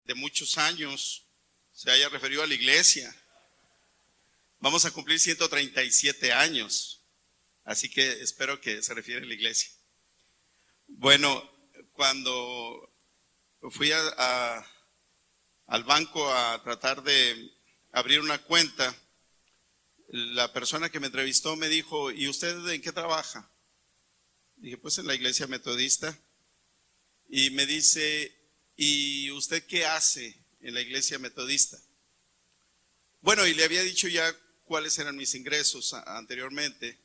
de muchos años se haya referido a la iglesia. Vamos a cumplir 137 años, así que espero que se refiere a la iglesia. Bueno, cuando fui al banco a tratar de abrir una cuenta, la persona que me entrevistó me dijo: ¿y usted en qué trabaja? Dije: pues en la iglesia metodista. Y me dice: ¿y usted qué hace en la iglesia metodista? Bueno, y le había dicho ya cuáles eran mis ingresos anteriormente.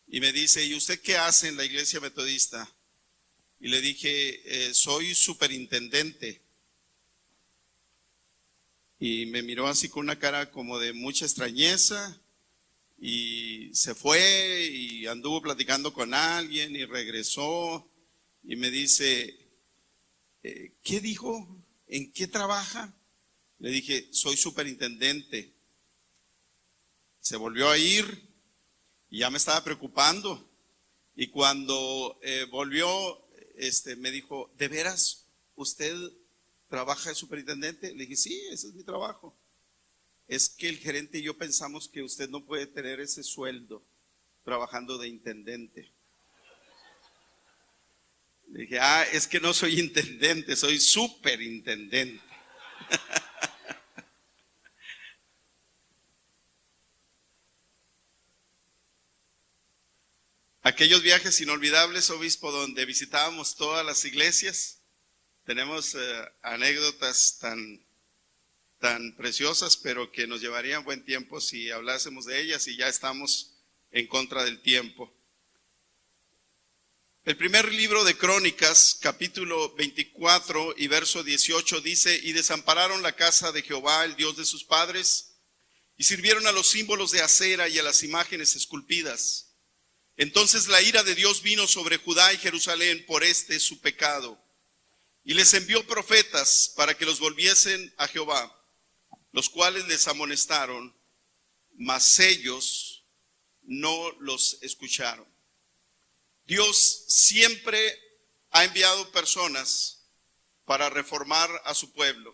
Y me dice: ¿y usted qué hace en la iglesia metodista? Y le dije: soy superintendente. Y me miró así con una cara como de mucha extrañeza y se fue y anduvo platicando con alguien y regresó y me dice: ¿qué dijo? ¿En qué trabaja? Le dije: soy superintendente. Se volvió a ir y ya me estaba preocupando. Y cuando volvió, me dijo: ¿de veras usted trabaja de superintendente? Le dije: sí, ese es mi trabajo. Es que el gerente y yo pensamos que usted no puede tener ese sueldo trabajando de intendente. Le dije: es que no soy intendente, soy superintendente. Aquellos viajes inolvidables, obispo, donde visitábamos todas las iglesias, tenemos anécdotas tan preciosas, pero que nos llevarían buen tiempo si hablásemos de ellas, y ya estamos en contra del tiempo. El primer libro de Crónicas, capítulo 24 y verso 18 dice: y desampararon la casa de Jehová, el Dios de sus padres, y sirvieron a los símbolos de acera y a las imágenes esculpidas. Entonces la ira de Dios vino sobre Judá y Jerusalén por su pecado, y les envió profetas para que los volviesen a Jehová, los cuales les amonestaron, mas ellos no los escucharon. Dios siempre ha enviado personas para reformar a su pueblo.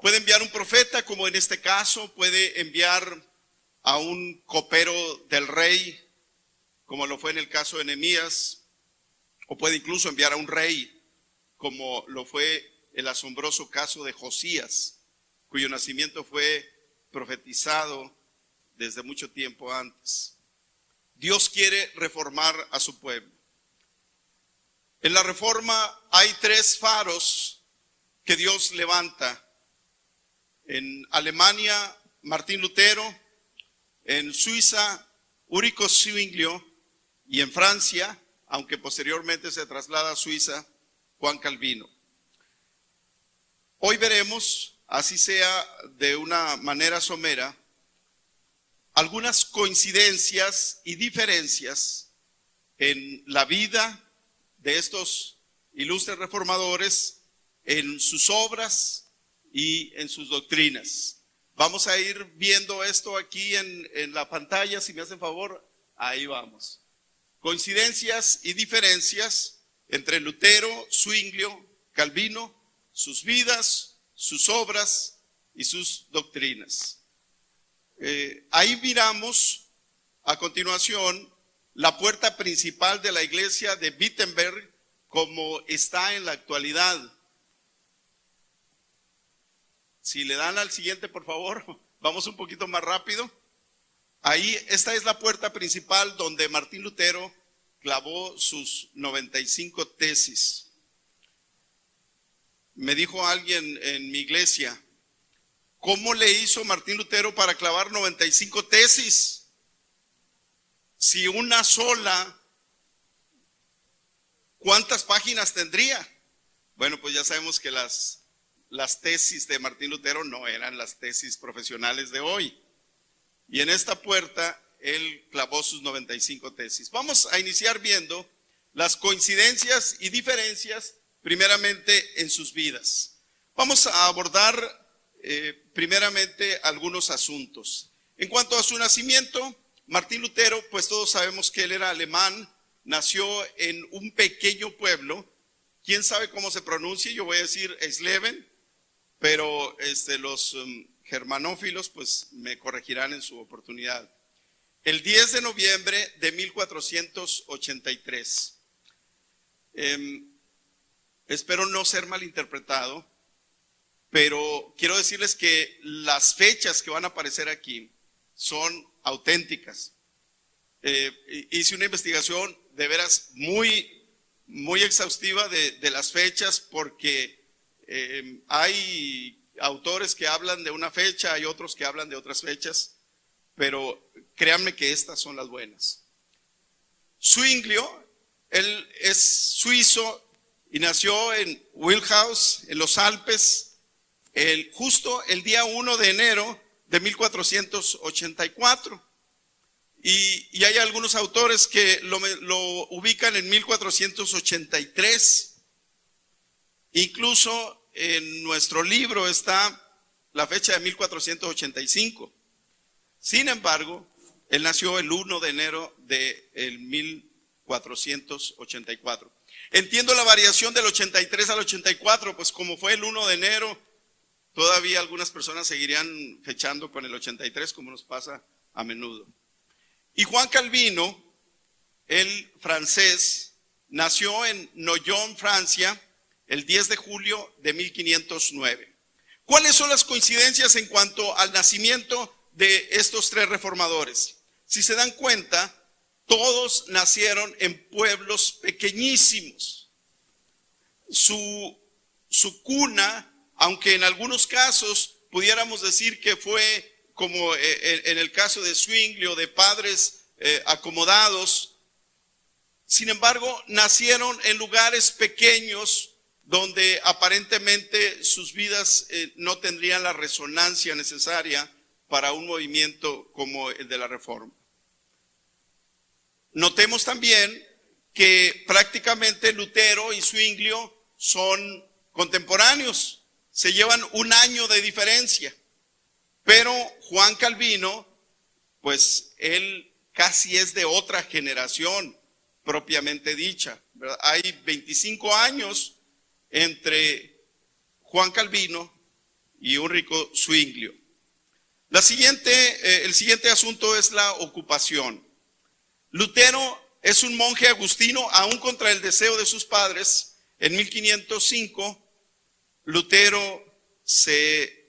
Puede enviar un profeta, como en este caso, puede enviar a un copero del rey, como lo fue en el caso de Nehemías, o puede incluso enviar a un rey, como lo fue el asombroso caso de Josías, cuyo nacimiento fue profetizado desde mucho tiempo antes. Dios quiere reformar a su pueblo. En la reforma hay 3 faros que Dios levanta. En Alemania, Martín Lutero; en Suiza, Ulrico Zwinglio; y en Francia, aunque posteriormente se traslada a Suiza, Juan Calvino. Hoy veremos, así sea de una manera somera, algunas coincidencias y diferencias en la vida de estos ilustres reformadores, en sus obras y en sus doctrinas. Vamos a ir viendo esto aquí en la pantalla, si me hacen favor. Ahí vamos. Coincidencias y diferencias entre Lutero, Zwinglio, Calvino, sus vidas, sus obras y sus doctrinas. Ahí miramos a continuación la puerta principal de la iglesia de Wittenberg como está en la actualidad. Si le dan al siguiente, por favor, vamos un poquito más rápido. Ahí, esta es la puerta principal donde Martín Lutero clavó sus 95 tesis. Me dijo alguien en mi iglesia: ¿cómo le hizo Martín Lutero para clavar 95 tesis? Si una sola, ¿cuántas páginas tendría? Bueno, pues ya sabemos que las tesis de Martín Lutero no eran las tesis profesionales de hoy. Y en esta puerta él clavó sus 95 tesis. Vamos a iniciar viendo las coincidencias y diferencias primeramente en sus vidas. Vamos a abordar primeramente algunos asuntos. En cuanto a su nacimiento, Martín Lutero, pues todos sabemos que él era alemán, nació en un pequeño pueblo quién sabe cómo se pronuncia, yo voy a decir Sleben, pero los germanófilos pues me corregirán en su oportunidad. El 10 de noviembre de 1483. Espero no ser malinterpretado, pero quiero decirles que las fechas que van a aparecer aquí son auténticas. Hice una investigación de veras muy exhaustiva de las fechas, porque hay autores que hablan de una fecha, hay otros que hablan de otras fechas, pero créanme que estas son las buenas. Zuinglio, él es suizo y nació en Wildhaus, en los Alpes, justo el día 1 de enero de 1484. Y hay algunos autores que lo ubican en 1483. Incluso en nuestro libro está la fecha de 1485. Sin embargo, él nació el 1 de enero de 1484. Entiendo la variación del 83 al 84, pues como fue el 1 de enero, todavía algunas personas seguirían fechando con el 83, como nos pasa a menudo. Y Juan Calvino, el francés, nació en Noyon, Francia, el 10 de julio de 1509. ¿Cuáles son las coincidencias en cuanto al nacimiento de estos tres reformadores? Si se dan cuenta, todos nacieron en pueblos pequeñísimos. Su cuna, aunque en algunos casos pudiéramos decir que fue como en el caso de Zwingli, de padres acomodados, sin embargo, nacieron en lugares pequeños donde aparentemente sus vidas no tendrían la resonancia necesaria para un movimiento como el de la Reforma. Notemos también que prácticamente Lutero y Zwingli son contemporáneos, se llevan un año de diferencia, pero Juan Calvino, pues él casi es de otra generación propiamente dicha, ¿verdad? Hay 25 años entre Juan Calvino y Ulrico Zwingli. El siguiente asunto es la ocupación. Lutero es un monje agustino, aún contra el deseo de sus padres. En 1505, Lutero se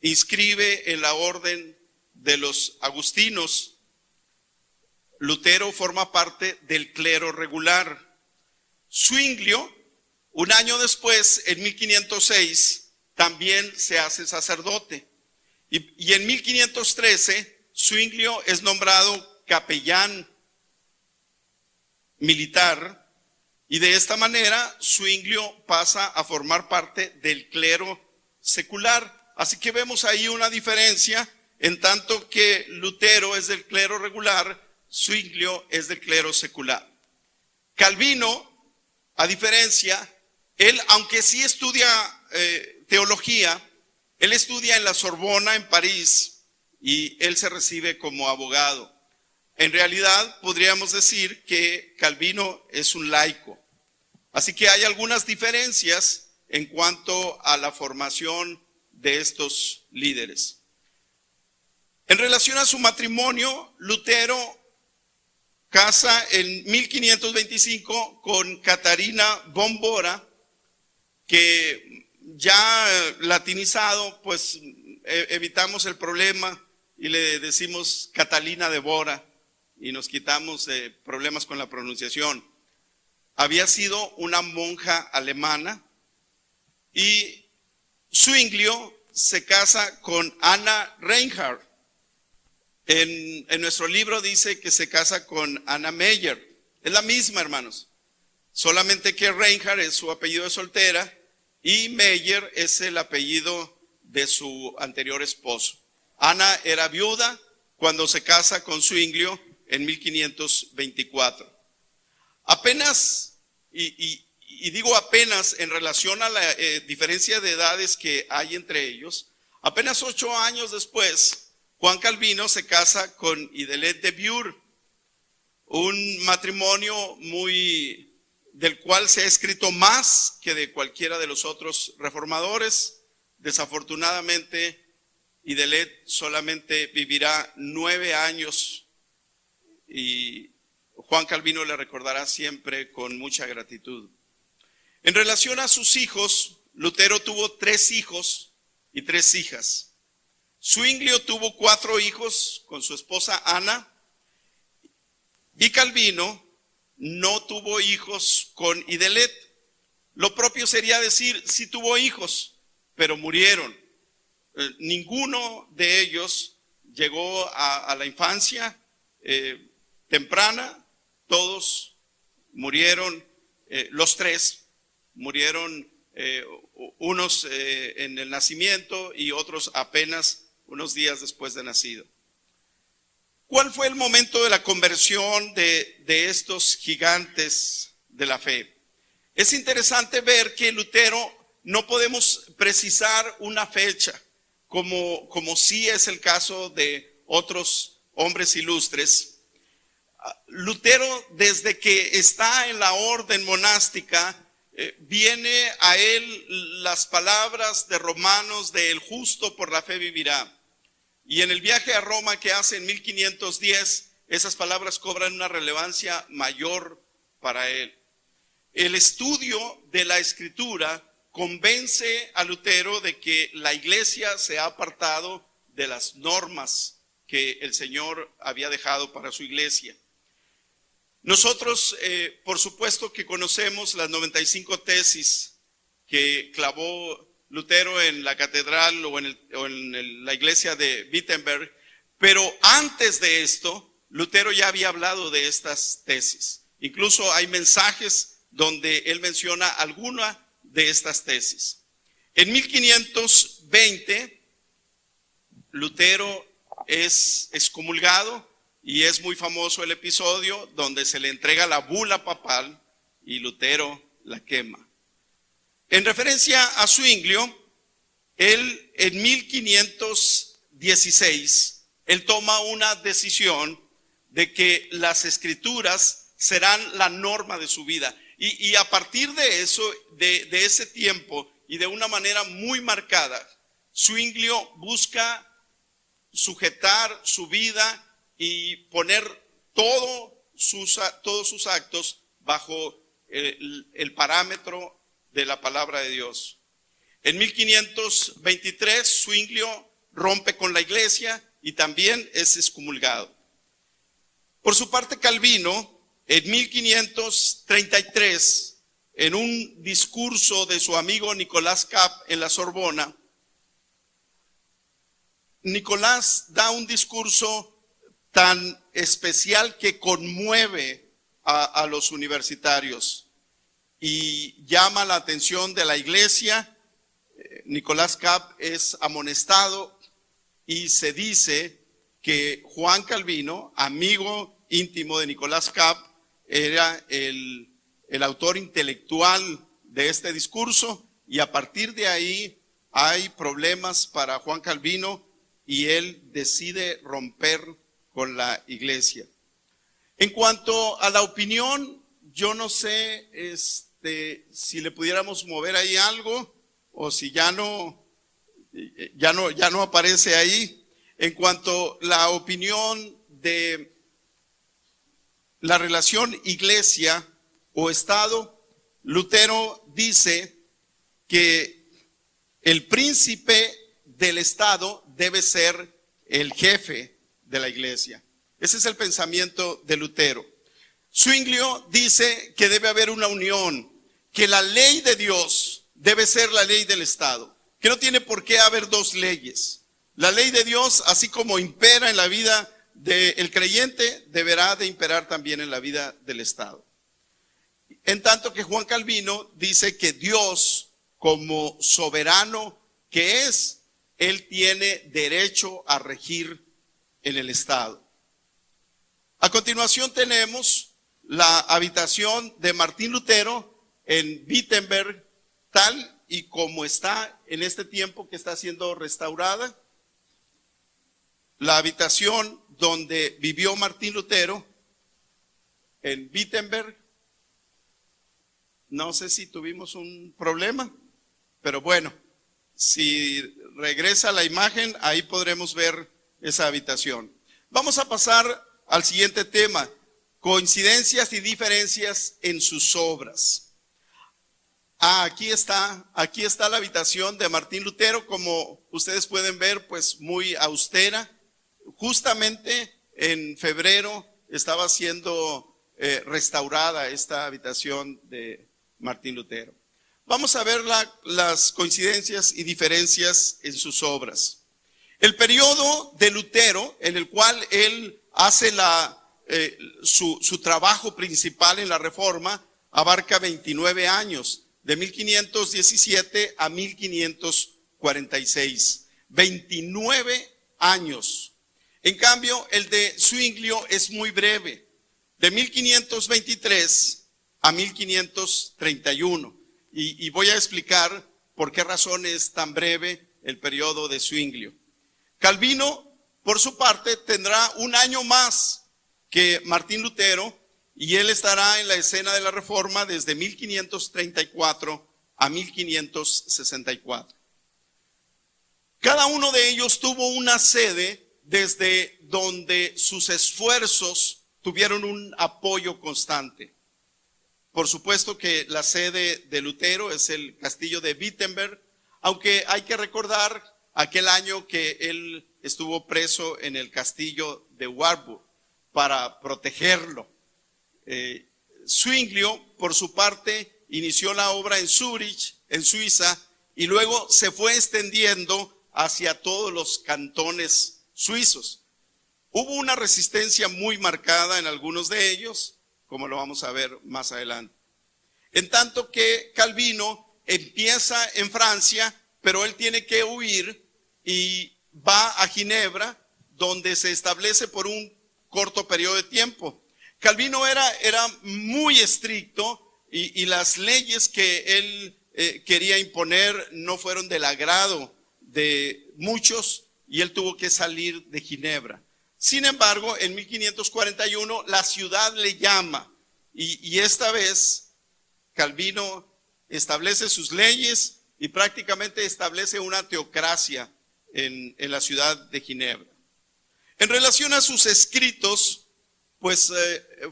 inscribe en la orden de los agustinos. Lutero forma parte del clero regular. Zwingli, un año después, en 1506, también se hace sacerdote. Y en 1513, Zwingli es nombrado capellán militar, y de esta manera Zwingli pasa a formar parte del clero secular. Así que vemos ahí una diferencia, en tanto que Lutero es del clero regular, Zwingli es del clero secular. Calvino, a diferencia, él, aunque sí estudia teología, él estudia en la Sorbona en París y él se recibe como abogado. En realidad podríamos decir que Calvino es un laico. Así que hay algunas diferencias en cuanto a la formación de estos líderes. En relación a su matrimonio, Lutero casa en 1525 con Catarina von Bora, que ya latinizado, pues evitamos el problema y le decimos Catalina de Bora y nos quitamos problemas con la pronunciación. Había sido una monja alemana y Zwingli se casa con Anna Reinhardt. En nuestro libro dice que se casa con Anna Meyer. Es la misma, hermanos. Solamente que Reinhardt es su apellido de soltera y Meyer es el apellido de su anterior esposo. Ana era viuda cuando se casa con Zwingli en 1524. Apenas, y digo apenas en relación a la diferencia de edades que hay entre ellos, apenas 8 años después, Juan Calvino se casa con Idelette de Bure, un matrimonio muy del cual se ha escrito más que de cualquiera de los otros reformadores. Desafortunadamente, Idellet solamente vivirá 9 años y Juan Calvino le recordará siempre con mucha gratitud. En relación a sus hijos, Lutero tuvo 3 hijos y 3 hijas. Zwinglio tuvo 4 hijos con su esposa Ana, y Calvino no tuvo hijos con Idellet. Lo propio sería decir, sí tuvo hijos, pero murieron. Ninguno de ellos llegó a la infancia temprana, todos murieron, los 3 murieron, unos en el nacimiento y otros apenas unos días después de nacido. ¿Cuál fue el momento de la conversión de estos gigantes de la fe? Es interesante ver que Lutero no podemos precisar una fecha, como sí es el caso de otros hombres ilustres. Lutero, desde que está en la orden monástica, viene a él las palabras de Romanos de el justo por la fe vivirá. Y en el viaje a Roma que hace en 1510, esas palabras cobran una relevancia mayor para él. El estudio de la Escritura convence a Lutero de que la iglesia se ha apartado de las normas que el Señor había dejado para su iglesia. Nosotros, por supuesto que conocemos las 95 tesis que clavó Lutero en la catedral o en la iglesia de Wittenberg, pero antes de esto, Lutero ya había hablado de estas tesis. Incluso hay mensajes donde él menciona alguna de estas tesis. En 1520, Lutero es excomulgado y es muy famoso el episodio donde se le entrega la bula papal y Lutero la quema. En referencia a Zwinglio, él en 1516, él toma una decisión de que las escrituras serán la norma de su vida. Y a partir de eso, de ese tiempo y de una manera muy marcada, Zwinglio busca sujetar su vida y poner todos sus actos bajo el parámetro de la palabra de Dios. En 1523, Zwinglio rompe con la iglesia y también es excomulgado. Por su parte, Calvino, en 1533, en un discurso de su amigo Nicolás Cap en la Sorbona, Nicolás da un discurso tan especial que conmueve a los universitarios y llama la atención de la iglesia. Nicolás Cap es amonestado y se dice que Juan Calvino, amigo íntimo de Nicolás Cap, era el autor intelectual de este discurso, y a partir de ahí hay problemas para Juan Calvino y él decide romper con la iglesia. En cuanto a la opinión, yo no sé si le pudiéramos mover ahí algo o si ya no aparece ahí. En cuanto a la opinión de la relación iglesia o Estado, Lutero dice que el príncipe del Estado debe ser el jefe de la iglesia. Ese es el pensamiento de Lutero. Zwinglio dice que debe haber una unión, que la ley de Dios debe ser la ley del Estado, que no tiene por qué haber dos leyes. La ley de Dios, así como impera en la vida del creyente, deberá de imperar también en la vida del Estado. En tanto que Juan Calvino dice que Dios, como soberano que es, él tiene derecho a regir en el Estado. A continuación tenemos la habitación de Martín Lutero en Wittenberg, tal y como está en este tiempo que está siendo restaurada. La habitación donde vivió Martín Lutero en Wittenberg. No sé si tuvimos un problema, pero bueno, si regresa la imagen, ahí podremos ver esa habitación. Vamos a pasar al siguiente tema: coincidencias y diferencias en sus obras. Aquí está la habitación de Martín Lutero, como ustedes pueden ver, pues muy austera. Justamente en febrero estaba siendo restaurada esta habitación de Martín Lutero. Vamos a ver las coincidencias y diferencias en sus obras. El periodo de Lutero, en el cual él hace su trabajo principal en la Reforma, abarca 29 años, de 1517 a 1546. 29 años. En cambio, el de Zwinglio es muy breve, de 1523 a 1531. Y voy a explicar por qué razón es tan breve el periodo de Zwinglio. Calvino, por su parte, tendrá un año más que Martín Lutero, y él estará en la escena de la Reforma desde 1534 a 1564. Cada uno de ellos tuvo una sede desde donde sus esfuerzos tuvieron un apoyo constante. Por supuesto que la sede de Lutero es el castillo de Wittenberg, aunque hay que recordar aquel año que él estuvo preso en el castillo de Warburg para protegerlo. Zwinglio, por su parte, inició la obra en Zúrich, en Suiza, y luego se fue extendiendo hacia todos los cantones suizos. Hubo una resistencia muy marcada en algunos de ellos, como lo vamos a ver más adelante. En tanto que Calvino empieza en Francia, pero él tiene que huir y va a Ginebra, donde se establece por un corto periodo de tiempo. Calvino era muy estricto y las leyes que él quería imponer no fueron del agrado de muchos, y él tuvo que salir de Ginebra. Sin embargo, en 1541 la ciudad le llama, y esta vez Calvino establece sus leyes y prácticamente establece una teocracia en la ciudad de Ginebra. En relación a sus escritos, pues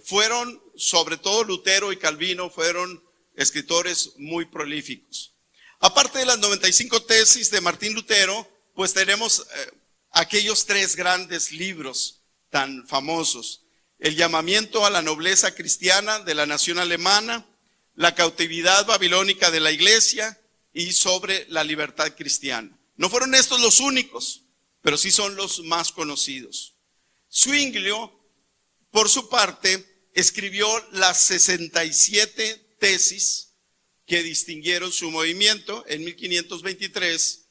fueron, sobre todo Lutero y Calvino, fueron escritores muy prolíficos. Aparte de las 95 tesis de Martín Lutero, pues tenemos aquellos 3 grandes libros tan famosos: El llamamiento a la nobleza cristiana de la nación alemana, La cautividad babilónica de la iglesia y Sobre la libertad cristiana. No fueron estos los únicos, pero sí son los más conocidos. Zwinglio, por su parte, escribió las 67 tesis que distinguieron su movimiento en 1523,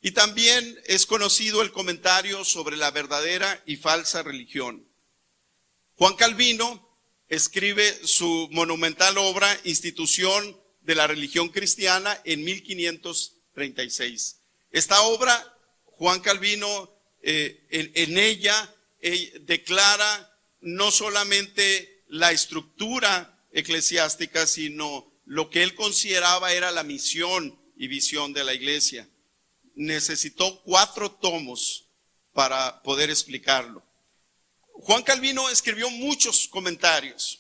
y también es conocido el comentario sobre la verdadera y falsa religión. Juan Calvino escribe su monumental obra Institución de la religión cristiana en 1536. Esta obra, Juan Calvino, en ella declara no solamente la estructura eclesiástica, sino lo que él consideraba era la misión y visión de la iglesia. Necesitó 4 tomos para poder explicarlo. Juan Calvino escribió muchos comentarios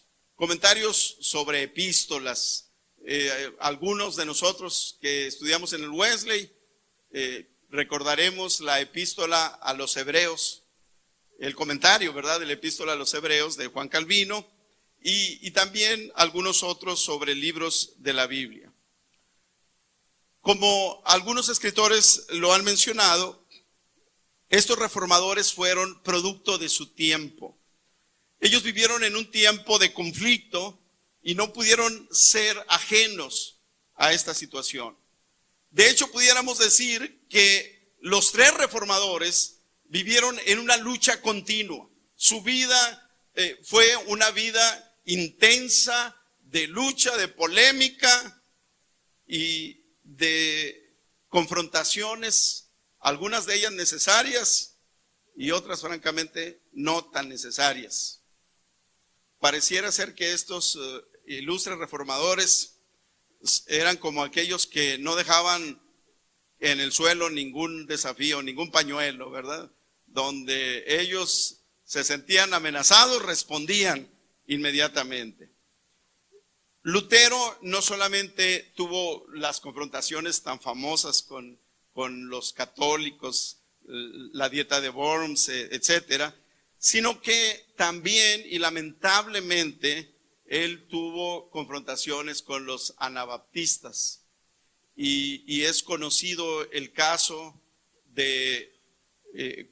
sobre epístolas. Algunos de nosotros que estudiamos en el Wesley recordaremos la epístola a los Hebreos, el comentario, ¿verdad?, de la epístola a los Hebreos de Juan Calvino, y también algunos otros sobre libros de la Biblia. Como algunos escritores lo han mencionado, estos reformadores fueron producto de su tiempo. Ellos vivieron en un tiempo de conflicto y no pudieron ser ajenos a esta situación. De hecho, pudiéramos decir que los 3 reformadores vivieron en una lucha continua. Su vida fue una vida intensa de lucha, de polémica y de confrontaciones, algunas de ellas necesarias y otras francamente no tan necesarias. Pareciera ser que estos ilustres reformadores eran como aquellos que no dejaban en el suelo ningún desafío, ningún pañuelo, ¿verdad? Donde ellos se sentían amenazados, respondían inmediatamente. Lutero no solamente tuvo las confrontaciones tan famosas con los católicos, la dieta de Worms, etcétera, sino que también y lamentablemente él tuvo confrontaciones con los anabaptistas. Y es conocido el caso de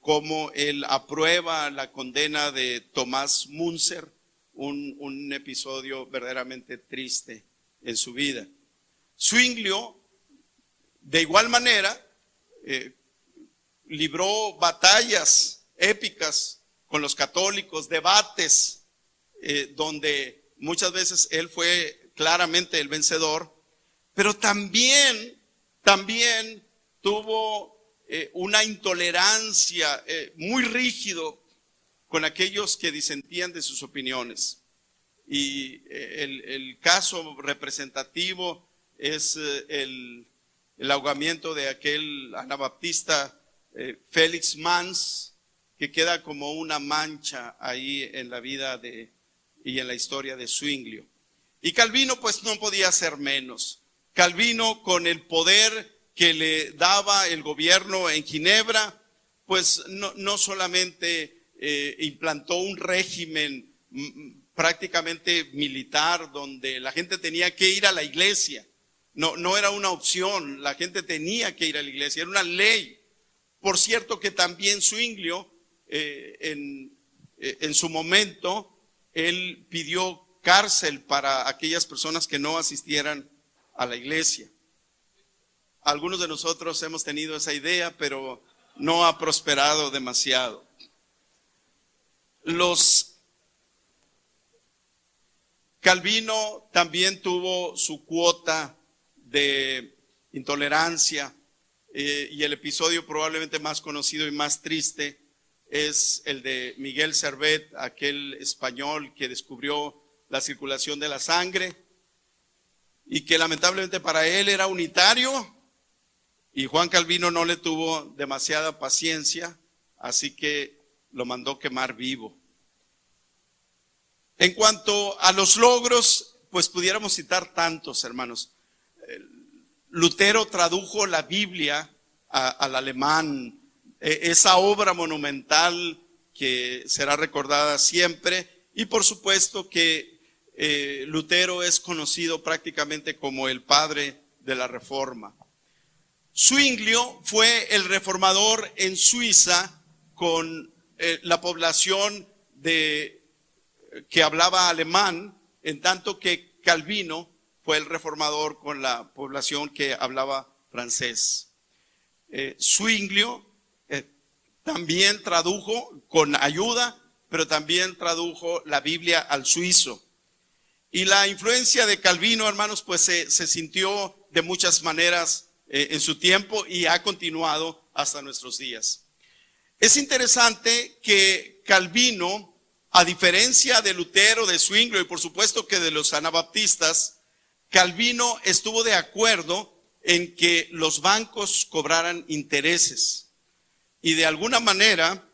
cómo él aprueba la condena de Tomás Munzer, un episodio verdaderamente triste en su vida. Zwinglio, de igual manera, libró batallas épicas con los católicos, debates, donde muchas veces él fue claramente el vencedor, pero también tuvo una intolerancia muy rígido con aquellos que disentían de sus opiniones. Y el caso representativo es el ahogamiento de aquel anabaptista Félix Mans, que queda como una mancha ahí en la vida y en la historia de Zwinglio. Y Calvino pues no podía ser menos. Calvino, con el poder que le daba el gobierno en Ginebra, pues no solamente implantó un régimen prácticamente militar donde la gente tenía que ir a la iglesia. No era una opción, la gente tenía que ir a la iglesia, era una ley. Por cierto que también Zwinglio, en su momento, él pidió cárcel para aquellas personas que no asistieran a la iglesia. Algunos de nosotros hemos tenido esa idea, pero no ha prosperado demasiado. Calvino también tuvo su cuota de intolerancia, y el episodio probablemente más conocido y más triste es el de Miguel Servet, aquel español que descubrió la circulación de la sangre y que lamentablemente para él era unitario, y Juan Calvino no le tuvo demasiada paciencia, así que lo mandó quemar vivo. En cuanto a los logros, pues pudiéramos citar tantos, hermanos. Lutero tradujo la Biblia al alemán, esa obra monumental que será recordada siempre, y por supuesto que Lutero es conocido prácticamente como el padre de la Reforma. Zwinglio fue el reformador en Suiza con la población que hablaba alemán, en tanto que Calvino fue el reformador con la población que hablaba francés. Zwinglio también tradujo con ayuda, pero también tradujo la Biblia al suizo. Y la influencia de Calvino, hermanos, pues se sintió de muchas maneras en su tiempo y ha continuado hasta nuestros días. Es interesante que Calvino, a diferencia de Lutero, de Zwinglio y por supuesto que de los anabaptistas, Calvino estuvo de acuerdo en que los bancos cobraran intereses. Y de alguna manera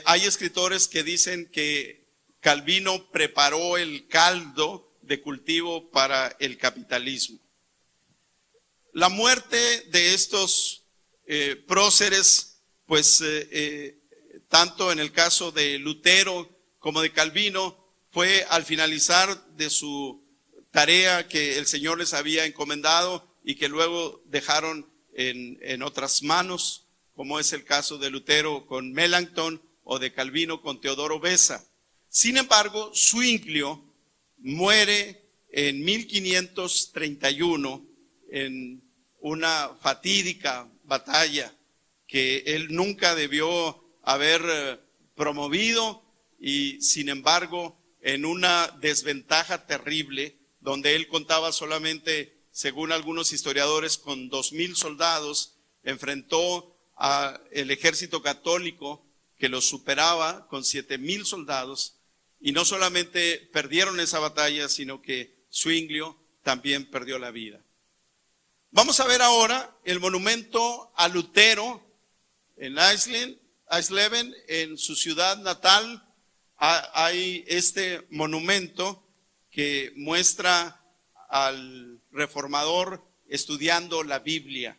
hay escritores que dicen que Calvino preparó el caldo de cultivo para el capitalismo. La muerte de estos próceres, pues tanto en el caso de Lutero como de Calvino, fue al finalizar de su tarea que el Señor les había encomendado y que luego dejaron en otras manos, como es el caso de Lutero con Melanchthon o de Calvino con Teodoro Beza. Sin embargo, Zwinglio muere en 1531 en una fatídica batalla que él nunca debió haber promovido, y sin embargo en una desventaja terrible, donde él contaba solamente, según algunos historiadores, con 2,000 soldados, enfrentó al ejército católico que los superaba con 7,000 soldados, y no solamente perdieron esa batalla, sino que Zwinglio también perdió la vida. Vamos a ver ahora el monumento a Lutero en Eisleben, en su ciudad natal. Hay este monumento que muestra al reformador estudiando la Biblia.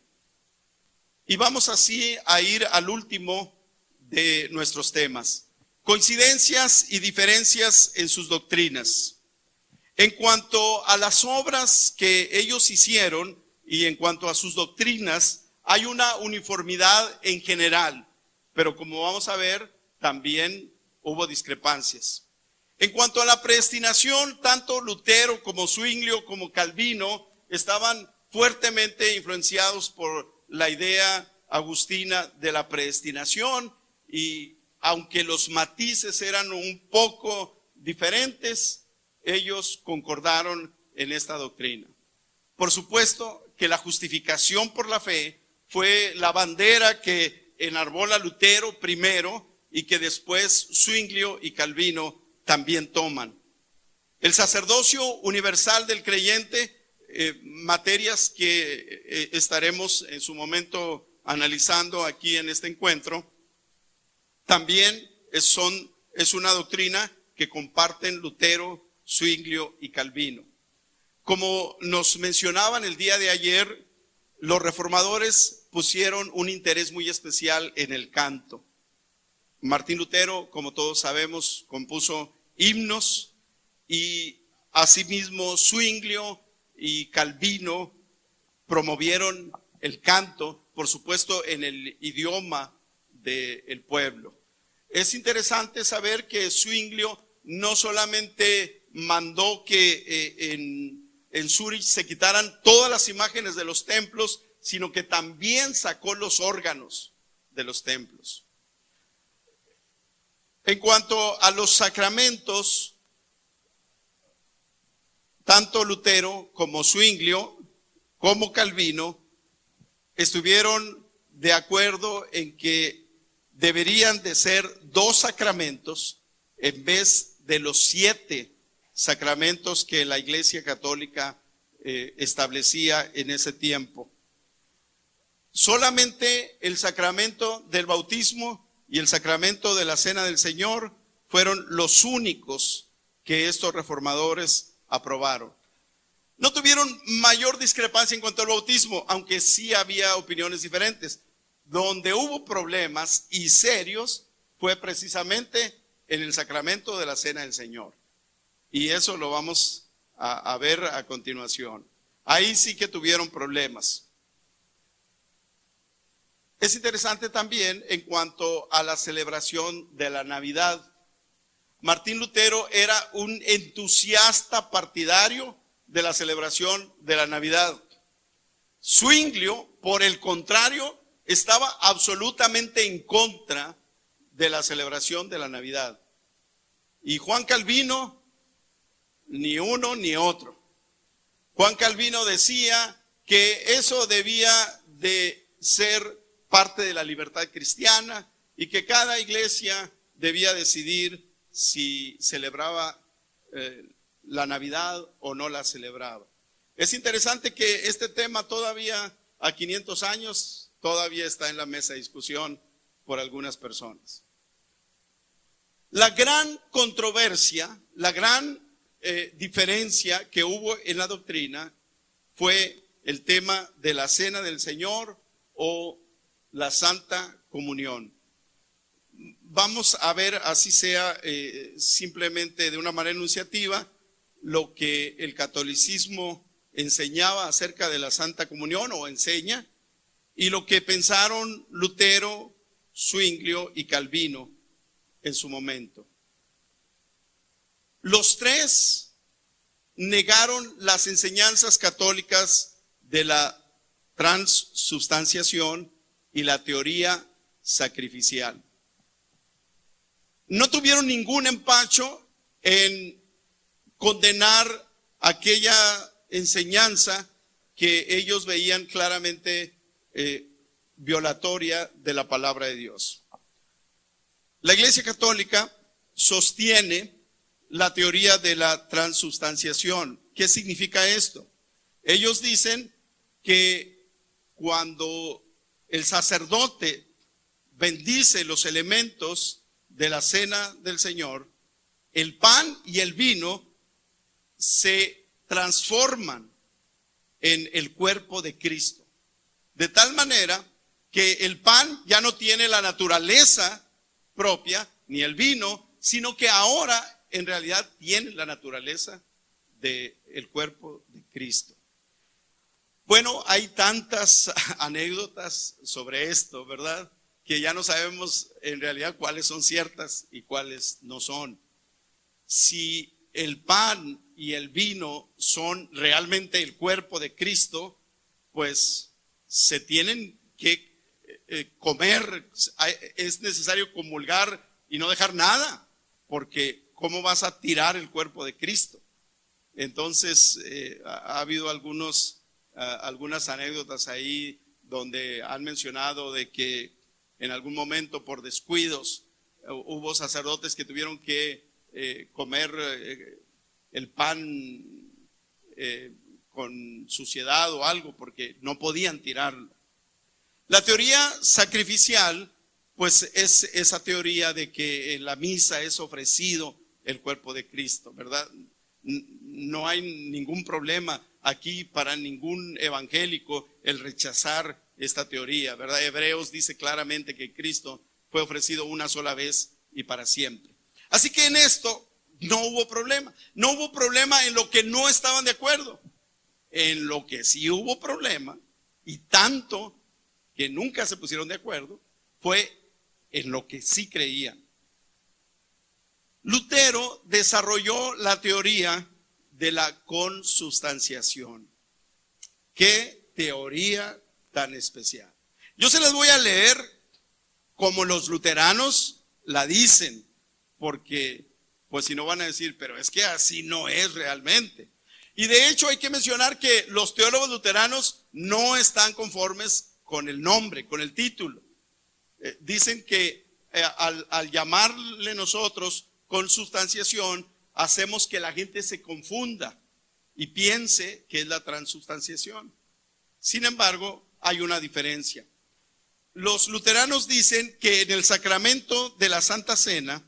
Y vamos así a ir al último de nuestros temas: coincidencias y diferencias en sus doctrinas. En cuanto a las obras que ellos hicieron y en cuanto a sus doctrinas, hay una uniformidad en general, pero como vamos a ver, también hubo discrepancias. En cuanto a la predestinación, tanto Lutero como Zwinglio como Calvino estaban fuertemente influenciados por la idea agustina de la predestinación, y aunque los matices eran un poco diferentes, ellos concordaron en esta doctrina. Por supuesto que la justificación por la fe fue la bandera que enarbola Lutero primero y que después Zwinglio y Calvino también toman. El sacerdocio universal del creyente, materias que estaremos en su momento analizando aquí en este encuentro, también es una doctrina que comparten Lutero, Zwinglio y Calvino. Como nos mencionaban el día de ayer, los reformadores pusieron un interés muy especial en el canto. Martín Lutero, como todos sabemos, compuso himnos, y asimismo Zwinglio y Calvino promovieron el canto, por supuesto en el idioma del pueblo. Es interesante saber que Zwinglio no solamente mandó que en Zúrich se quitaran todas las imágenes de los templos, sino que también sacó los órganos de los templos. En cuanto a los sacramentos, tanto Lutero como Zwinglio como Calvino estuvieron de acuerdo en que deberían de ser 2 sacramentos en vez de los 7 sacramentos que la Iglesia Católica establecía en ese tiempo. Solamente el sacramento del bautismo y el sacramento de la Cena del Señor fueron los únicos que estos reformadores aprobaron. No tuvieron mayor discrepancia en cuanto al bautismo, aunque sí había opiniones diferentes. Donde hubo problemas y serios fue precisamente en el sacramento de la Cena del Señor. Y eso lo vamos a ver a continuación. Ahí sí que tuvieron problemas. Es interesante también en cuanto a la celebración de la Navidad. Martín Lutero era un entusiasta partidario de la celebración de la Navidad. Zwinglio, por el contrario, estaba absolutamente en contra de la celebración de la Navidad. Y Juan Calvino, ni uno ni otro. Juan Calvino decía que eso debía de ser parte de la libertad cristiana y que cada iglesia debía decidir si celebraba la Navidad o no la celebraba. Es interesante que este tema todavía a 500 años todavía está en la mesa de discusión por algunas personas. La gran controversia, la gran diferencia que hubo en la doctrina fue el tema de la Cena del Señor o la Santa Comunión. Vamos a ver, así sea simplemente de una manera enunciativa, lo que el catolicismo enseñaba acerca de la Santa Comunión o enseña, y lo que pensaron Lutero, Zwinglio y Calvino en su momento. Los tres negaron las enseñanzas católicas de la transubstanciación y la teoría sacrificial. No tuvieron ningún empacho en condenar aquella enseñanza que ellos veían claramente violatoria de la palabra de Dios. La Iglesia Católica sostiene la teoría de la transubstanciación. ¿Qué significa esto? Ellos dicen que cuando el sacerdote bendice los elementos de la cena del Señor, el pan y el vino se transforman en el cuerpo de Cristo. De tal manera que el pan ya no tiene la naturaleza propia, ni el vino, sino que ahora en realidad tiene la naturaleza del cuerpo de Cristo. Bueno, hay tantas anécdotas sobre esto, ¿verdad? Que ya no sabemos en realidad cuáles son ciertas y cuáles no son. Si el pan y el vino son realmente el cuerpo de Cristo, pues se tienen que comer, es necesario comulgar y no dejar nada, porque ¿cómo vas a tirar el cuerpo de Cristo? Entonces ha habido algunas anécdotas ahí donde han mencionado de que en algún momento por descuidos hubo sacerdotes que tuvieron que comer el pan con suciedad o algo porque no podían tirarlo. La teoría sacrificial, pues es esa teoría de que en la misa es ofrecido el cuerpo de Cristo, ¿verdad? No hay ningún problema aquí para ningún evangélico el rechazar esta teoría, ¿verdad? Hebreos dice claramente que Cristo fue ofrecido una sola vez y para siempre. Así que en esto no hubo problema. No hubo problema en lo que no estaban de acuerdo. En lo que sí hubo problema, y tanto que nunca se pusieron de acuerdo, fue en lo que sí creían. Lutero desarrolló la teoría de la consubstanciación. ¡Qué teoría tan especial! Yo se las voy a leer como los luteranos la dicen, porque pues si no van a decir, pero es que así no es realmente. Y de hecho hay que mencionar que los teólogos luteranos no están conformes con el nombre, con el título. Dicen que al llamarle nosotros consubstanciación, hacemos que la gente se confunda y piense que es la transubstanciación. Sin embargo, hay una diferencia. Los luteranos dicen que en el sacramento de la Santa Cena,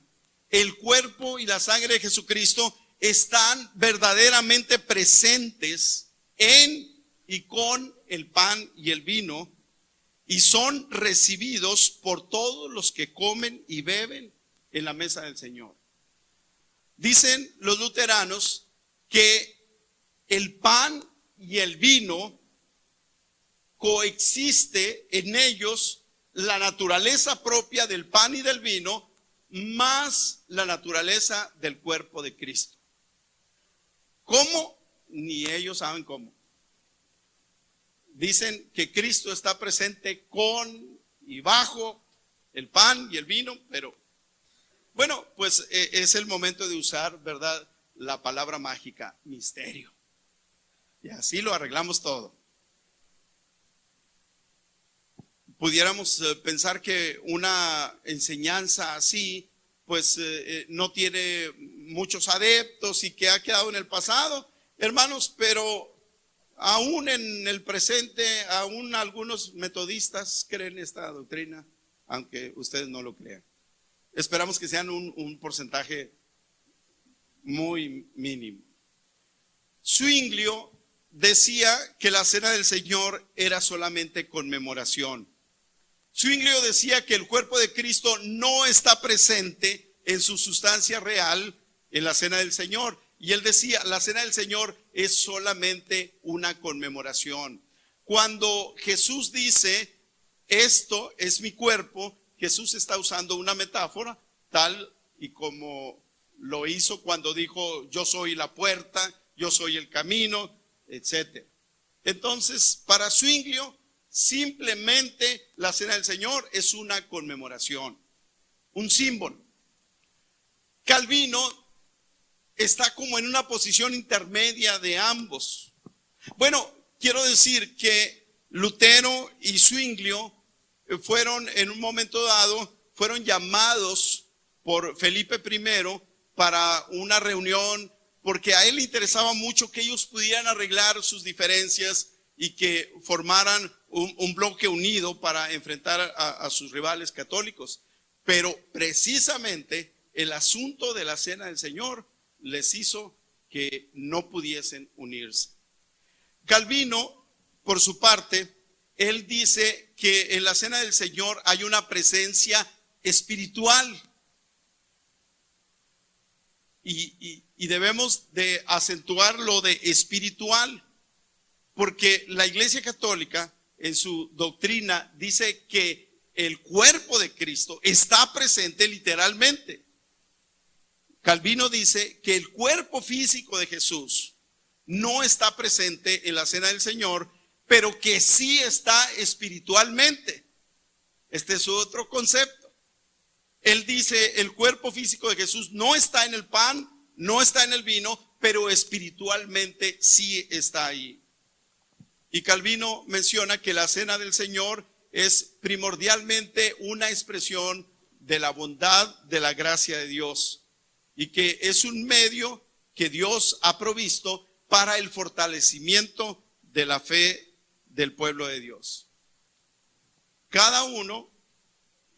el cuerpo y la sangre de Jesucristo están verdaderamente presentes en y con el pan y el vino, y son recibidos por todos los que comen y beben en la mesa del Señor. Dicen los luteranos que el pan y el vino coexiste en ellos la naturaleza propia del pan y del vino más la naturaleza del cuerpo de Cristo. ¿Cómo? Ni ellos saben cómo. Dicen que Cristo está presente con y bajo el pan y el vino, pero bueno, pues es el momento de usar, ¿verdad?, la palabra mágica, misterio. Y así lo arreglamos todo. Pudiéramos pensar que una enseñanza así, pues no tiene muchos adeptos y que ha quedado en el pasado, hermanos, pero aún en el presente, aún algunos metodistas creen esta doctrina, aunque ustedes no lo crean. Esperamos que sean un porcentaje muy mínimo. Zwinglio decía que la cena del Señor era solamente conmemoración. Zwinglio decía que el cuerpo de Cristo no está presente en su sustancia real en la cena del Señor. Y él decía, la cena del Señor es solamente una conmemoración. Cuando Jesús dice, esto es mi cuerpo, Jesús está usando una metáfora tal y como lo hizo cuando dijo, yo soy la puerta, yo soy el camino, etc. Entonces, para Zwinglio, simplemente la cena del Señor es una conmemoración, un símbolo. Calvino está como en una posición intermedia de ambos. Bueno, quiero decir que Lutero y Zwinglio fueron en un momento dado, fueron llamados por Felipe I para una reunión porque a él le interesaba mucho que ellos pudieran arreglar sus diferencias y que formaran un bloque unido para enfrentar a sus rivales católicos. Pero precisamente el asunto de la Cena del Señor les hizo que no pudiesen unirse. Calvino, por su parte, él dice que en la Cena del Señor hay una presencia espiritual y debemos de acentuar lo de espiritual, porque la Iglesia Católica en su doctrina dice que el cuerpo de Cristo está presente literalmente. Calvino dice que el cuerpo físico de Jesús no está presente en la Cena del Señor, pero que sí está espiritualmente. Este es su otro concepto. Él dice el cuerpo físico de Jesús no está en el pan, no está en el vino, pero espiritualmente sí está ahí. Y Calvino menciona que la Cena del Señor es primordialmente una expresión de la bondad, de la gracia de Dios, y que es un medio que Dios ha provisto para el fortalecimiento de la fe del pueblo de Dios. Cada uno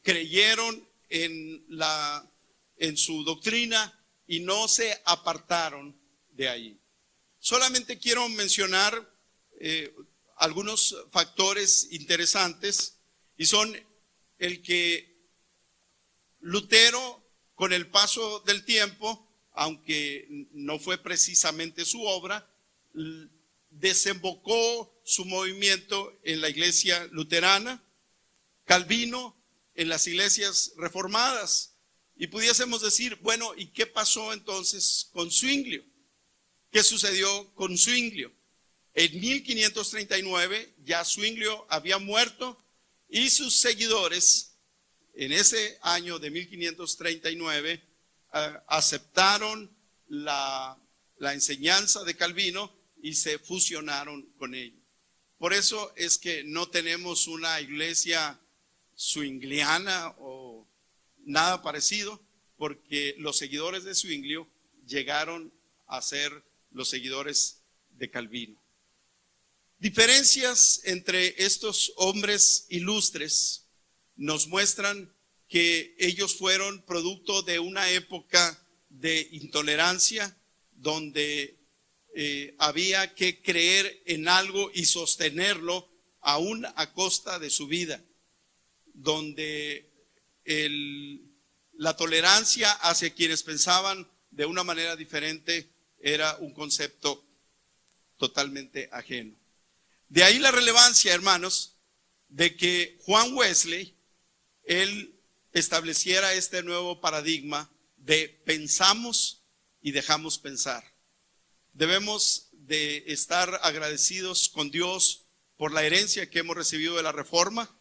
creyeron en su doctrina y no se apartaron de ahí. Solamente quiero mencionar algunos factores interesantes, y son el que Lutero, con el paso del tiempo, aunque no fue precisamente su obra, desembocó su movimiento en la iglesia luterana, Calvino en las iglesias reformadas. Y pudiésemos decir, bueno, ¿y qué pasó entonces con Zwinglio? ¿Qué sucedió con Zwinglio? En 1539 ya Zwinglio había muerto y sus seguidores en ese año de 1539 aceptaron la enseñanza de Calvino y se fusionaron con ello. Por eso es que no tenemos una iglesia zwingliana o nada parecido, porque los seguidores de Zwinglio llegaron a ser los seguidores de Calvino. Diferencias entre estos hombres ilustres nos muestran que ellos fueron producto de una época de intolerancia donde había que creer en algo y sostenerlo aún a costa de su vida, donde la tolerancia hacia quienes pensaban de una manera diferente era un concepto totalmente ajeno. De ahí la relevancia, hermanos, de que Juan Wesley, él estableciera este nuevo paradigma de pensamos y dejamos pensar. Debemos de estar agradecidos con Dios por la herencia que hemos recibido de la Reforma,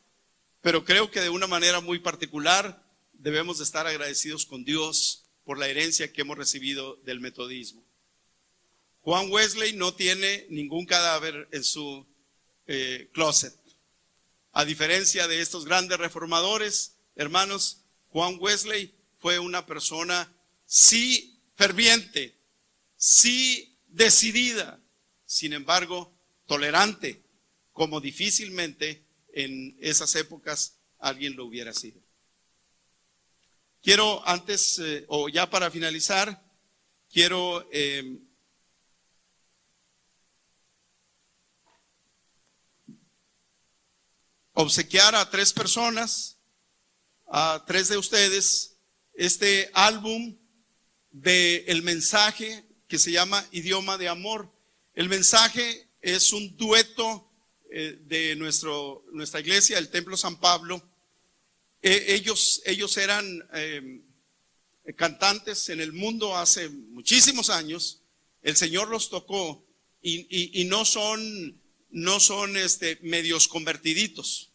pero creo que de una manera muy particular debemos de estar agradecidos con Dios por la herencia que hemos recibido del metodismo. Juan Wesley no tiene ningún cadáver en su closet. A diferencia de estos grandes reformadores, hermanos, Juan Wesley fue una persona sí ferviente, sí decidida, sin embargo tolerante, como difícilmente en esas épocas alguien lo hubiera sido. Quiero antes, o ya para finalizar, quiero obsequiar a 3 personas, a 3 de ustedes, este álbum de El Mensaje que se llama Idioma de Amor. El Mensaje es un dueto de nuestra iglesia, el Templo San Pablo. Ellos eran cantantes en el mundo hace muchísimos años. El Señor los tocó y no son medios convertiditos,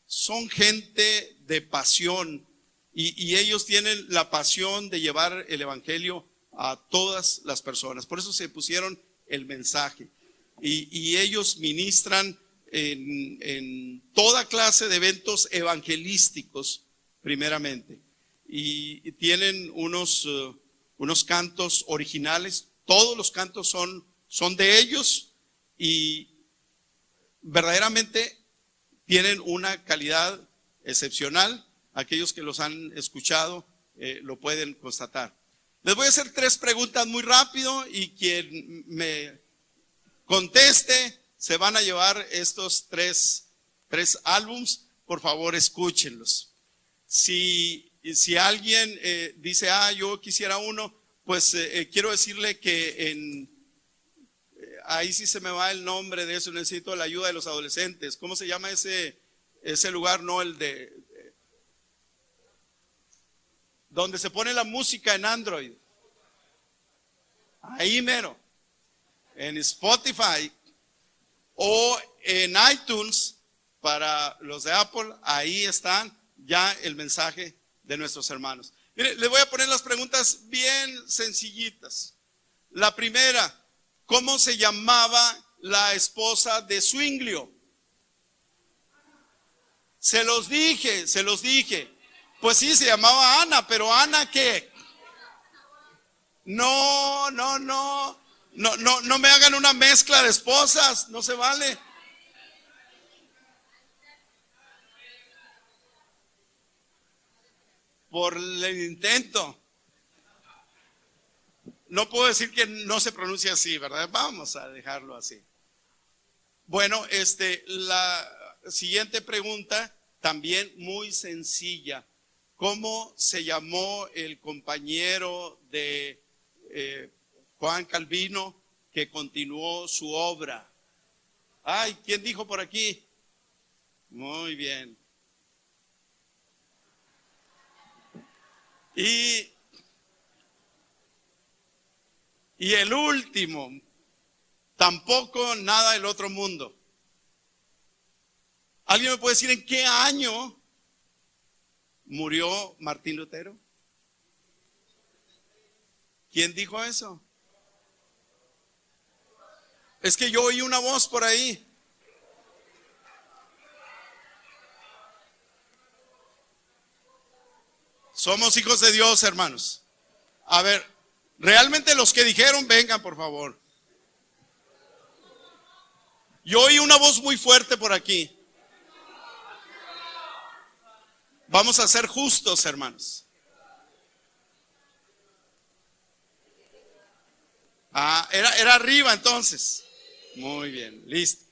son gente de pasión y ellos tienen la pasión de llevar el evangelio a todas las personas. Por eso se pusieron El Mensaje y ellos ministran en toda clase de eventos evangelísticos primeramente, y tienen unos cantos originales, todos los cantos son de ellos y verdaderamente tienen una calidad excepcional. Aquellos que los han escuchado lo pueden constatar. Les voy a hacer 3 preguntas muy rápido y quien me conteste se van a llevar estos tres álbums. Por favor, escúchenlos. Si alguien dice, yo quisiera uno, pues quiero decirle que ahí sí se me va el nombre de eso, necesito la ayuda de los adolescentes. ¿Cómo se llama ese lugar? No, el de donde se pone la música en Android. Ahí mero. En Spotify o en iTunes para los de Apple, ahí están ya el mensaje de nuestros hermanos. Mire, les voy a poner las preguntas bien sencillitas. La primera, ¿cómo se llamaba la esposa de Zwinglio? Se los dije. Pues sí, se llamaba Ana, pero ¿Ana qué? No me hagan una mezcla de esposas, no se vale. Por el intento. No puedo decir que no se pronuncia así, ¿verdad? Vamos a dejarlo así. Bueno, la siguiente pregunta, también muy sencilla. ¿Cómo se llamó el compañero de Juan Calvino que continuó su obra? Ay, ¿quién dijo por aquí? Muy bien. Y el último, tampoco nada del otro mundo. ¿Alguien me puede decir en qué año murió Martín Lutero? ¿Quién dijo eso? Es que yo oí una voz por ahí. Somos hijos de Dios, hermanos. A ver, realmente los que dijeron, vengan por favor. Yo oí una voz muy fuerte por aquí. Vamos a ser justos, hermanos. Era arriba entonces. Muy bien, listo.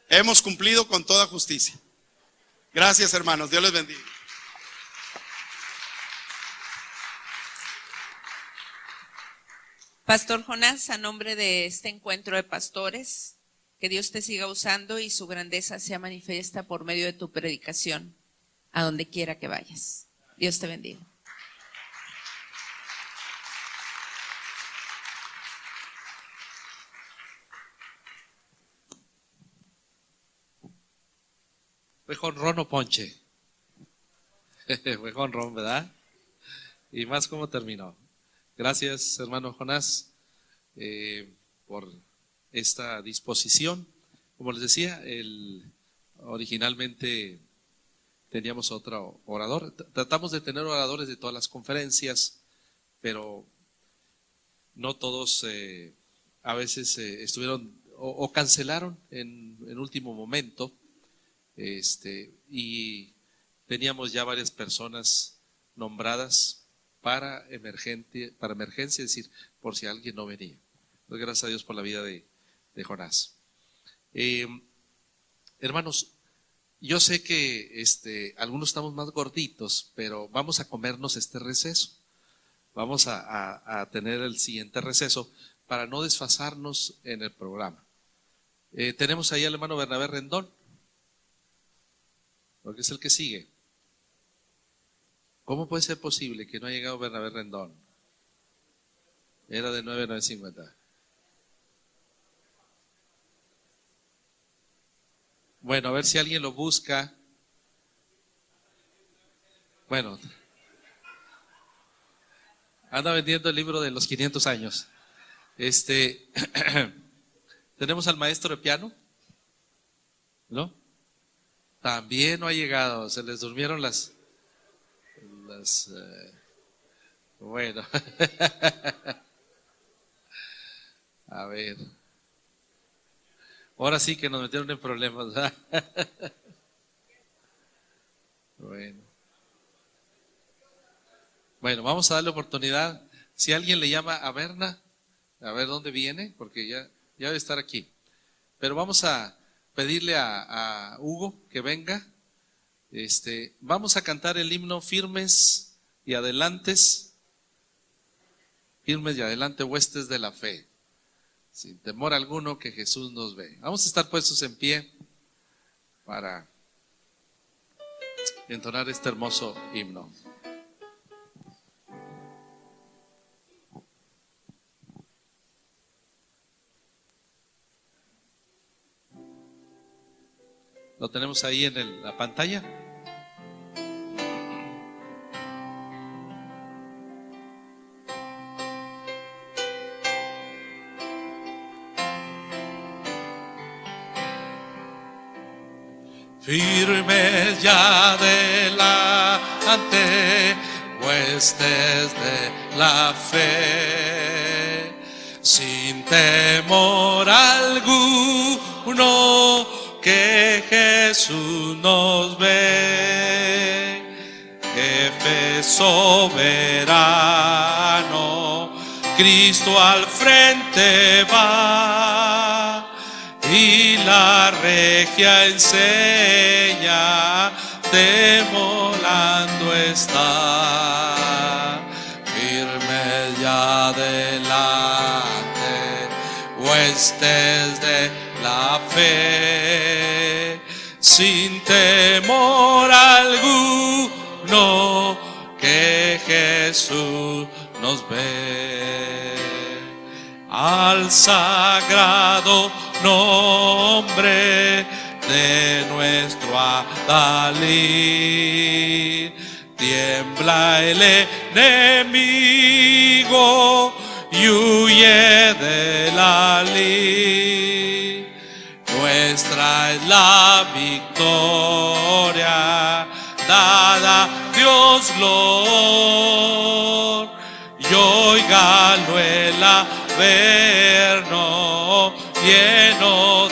Hemos cumplido con toda justicia. Gracias, hermanos. Dios les bendiga. Pastor Jonás, a nombre de este encuentro de pastores, que Dios te siga usando y su grandeza sea manifiesta por medio de tu predicación, a donde quiera que vayas. Dios te bendiga. Fue jonrón o ponche. Fue jonrón, ¿verdad? Y más cómo terminó. Gracias, hermano Jonás, por esta disposición. Como les decía, originalmente teníamos otro orador. Tratamos de tener oradores de todas las conferencias, pero no todos a veces estuvieron o cancelaron en último momento. Y teníamos ya varias personas nombradas para emergencia, es decir, por si alguien no venía. Pues gracias a Dios por la vida de Jonás. Hermanos, yo sé que algunos estamos más gorditos, pero vamos a comernos este receso. Vamos a tener el siguiente receso para no desfasarnos en el programa. Tenemos ahí al hermano Bernabé Rendón, porque es el que sigue. ¿Cómo puede ser posible que no haya llegado Bernabé Rendón? Era de 9:50. Bueno, a ver si alguien lo busca. Bueno, anda vendiendo el libro de los 500 años. Tenemos al maestro de piano, ¿no? También no ha llegado, se les durmieron bueno. A ver. Ahora sí que nos metieron en problemas, ¿verdad? Bueno, vamos a darle oportunidad. Si alguien le llama a Berna, a ver dónde viene, porque ya debe estar aquí. Pero vamos a pedirle a Hugo que venga. Vamos a cantar el himno Firmes y Adelantes. Firmes y adelante, huestes de la fe. Sin temor alguno que Jesús nos ve. Vamos a estar puestos en pie para entonar este hermoso himno. ¿Lo tenemos ahí en la pantalla? Firmes ya adelante, huestes de la fe, sin temor alguno que Jesús nos ve, jefe soberano, Cristo al frente va. Y la regia enseña, temblando está. Firmes ya adelante, huestes de la fe, sin temor alguno que Jesús nos ve. Al sagrado nombre de nuestro adalid tiembla el enemigo y huye de la lid. Nuestra es la victoria dada Dios Lord, y óigalo el averno lleno